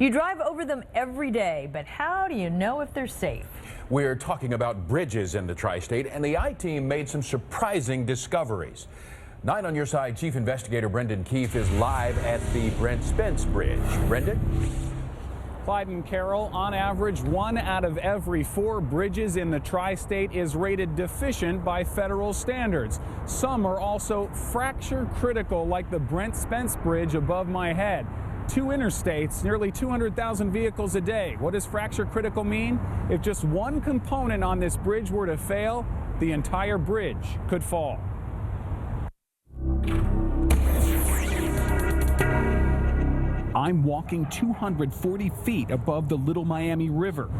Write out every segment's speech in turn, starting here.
You drive over them every day, but how do you know if they're safe? We're talking about bridges in the tri-state, and the I-Team made some surprising discoveries. 9 on your side, Chief Investigator Brendan Keefe is live at the Brent Spence Bridge. Brendan? Clyde and Carol, on average, 1 out of every 4 bridges in the tri-state is rated deficient by federal standards. Some are also fracture critical, like the Brent Spence Bridge above my head. 2 interstates, nearly 200,000 vehicles a day. What does fracture critical mean? If just one component on this bridge were to fail, the entire bridge could fall. I'm walking 240 feet above the Little Miami River.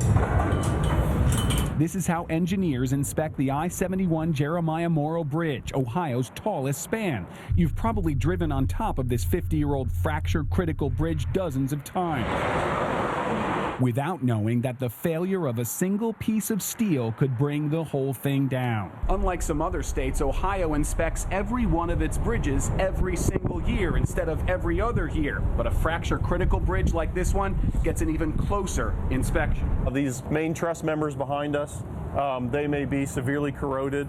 This is how engineers inspect the I-71 Jeremiah Morrow Bridge, Ohio's tallest span. You've probably driven on top of this 50-year-old fracture-critical bridge dozens of times, without knowing that the failure of a single piece of steel could bring the whole thing down. Unlike some other states, Ohio inspects every one of its bridges every single year instead of every other year. But a fracture-critical bridge like this one gets an even closer inspection. These main truss members behind us, they may be severely corroded.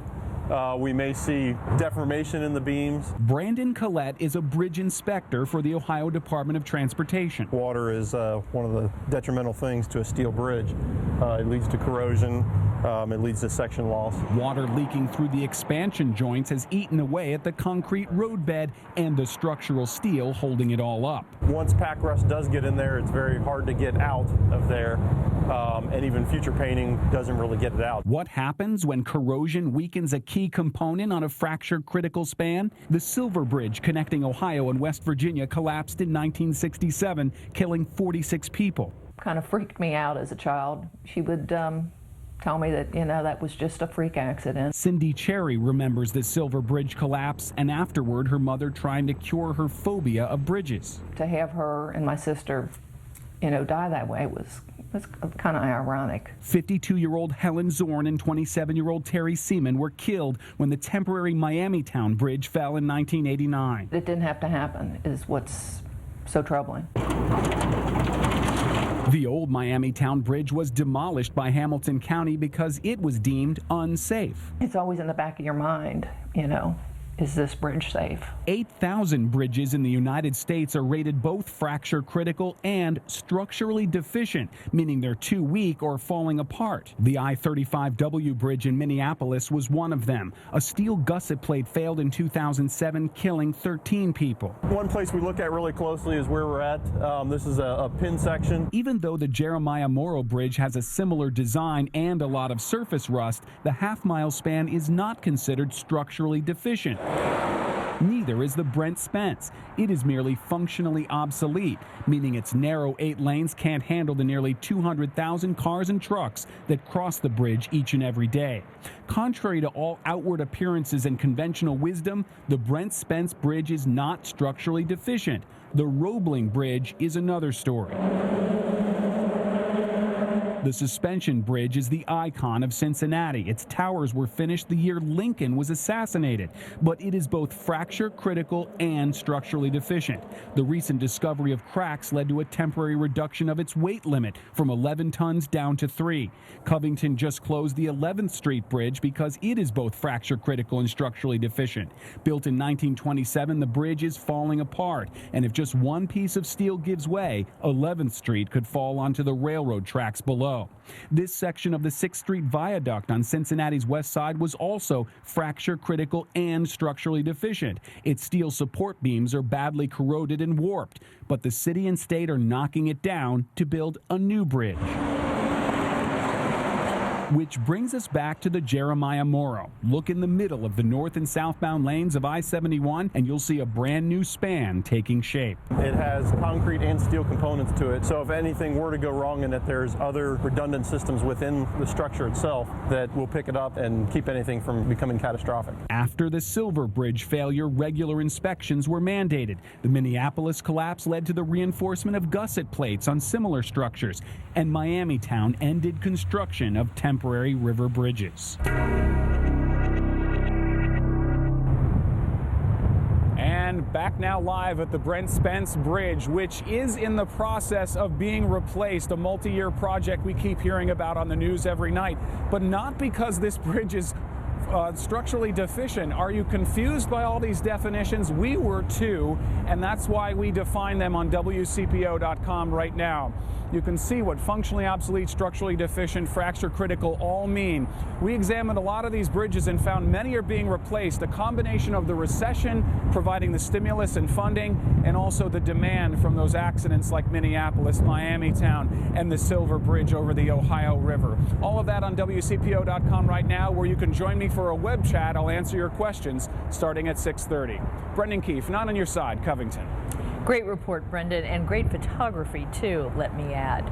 We may see deformation in the beams. Brandon Collette is a bridge inspector for the Ohio Department of Transportation. Water is one of the detrimental things to a steel bridge. It leads to corrosion. It leads to section loss. Water leaking through the expansion joints has eaten away at the concrete roadbed and the structural steel holding it all up. Once pack rust does get in there, it's very hard to get out of there, and even future painting doesn't really get it out. What happens when corrosion weakens a key component on a fractured critical span? The Silver Bridge connecting Ohio and West Virginia collapsed in 1967, killing 46 people. Kind of freaked me out as a child. She would tell me that, that was just a freak accident. Cindy Cherry remembers the Silver Bridge collapse, and afterward her mother trying to cure her phobia of bridges. To have her and my sister, die that way was kind of ironic. 52-year-old Helen Zorn and 27-year-old Terry Seaman were killed when the temporary Miamitown Bridge fell in 1989. It didn't have to happen, is what's so troubling. The old Miamitown Bridge was demolished by Hamilton County because it was deemed unsafe. It's always in the back of your mind, is this bridge safe? 8,000 bridges in the United States are rated both fracture critical and structurally deficient, meaning they're too weak or falling apart. The I-35W bridge in Minneapolis was one of them. A steel gusset plate failed in 2007, killing 13 people. One place we look at really closely is where we're at. This is a pin section. Even though the Jeremiah Morrow Bridge has a similar design and a lot of surface rust, the half-mile span is not considered structurally deficient. Neither is the Brent Spence. It is merely functionally obsolete, meaning its narrow 8 lanes can't handle the nearly 200,000 cars and trucks that cross the bridge each and every day. Contrary to all outward appearances and conventional wisdom, the Brent Spence Bridge is not structurally deficient. The Roebling Bridge is another story. The Suspension Bridge is the icon of Cincinnati. Its towers were finished the year Lincoln was assassinated, but it is both fracture critical and structurally deficient. The recent discovery of cracks led to a temporary reduction of its weight limit from 11 tons down to 3. Covington just closed the 11th Street Bridge because it is both fracture critical and structurally deficient. Built in 1927, the bridge is falling apart, and if just one piece of steel gives way, 11th Street could fall onto the railroad tracks below. This section of the 6th Street Viaduct on Cincinnati's west side was also fracture critical and structurally deficient. Its steel support beams are badly corroded and warped, but the city and state are knocking it down to build a new bridge. Which brings us back to the Jeremiah Morrow. Look in the middle of the north and southbound lanes of I-71 and you'll see a brand new span taking shape. It has concrete and steel components to it, so if anything were to go wrong and that there's other redundant systems within the structure itself that will pick it up and keep anything from becoming catastrophic. After the Silver Bridge failure, regular inspections were mandated. The Minneapolis collapse led to the reinforcement of gusset plates on similar structures, and Miamitown ended construction of temporary river bridges. And back now live at the Brent Spence Bridge, which is in the process of being replaced, a multi-year project we keep hearing about on the news every night, but not because this bridge is structurally deficient. Are you confused by all these definitions? We were too, and that's why we define them on WCPO.com right now. You can see what functionally obsolete, structurally deficient, fracture critical all mean. We examined a lot of these bridges and found many are being replaced, a combination of the recession providing the stimulus and funding, and also the demand from those accidents like Minneapolis, Miamitown, and the Silver Bridge over the Ohio River. All of that on WCPO.com right now, where you can join me for a web chat. I'll answer your questions starting at 6:30. Brendan Keefe, 9 on your side, Covington. Great report, Brendan, and great photography, too, let me add.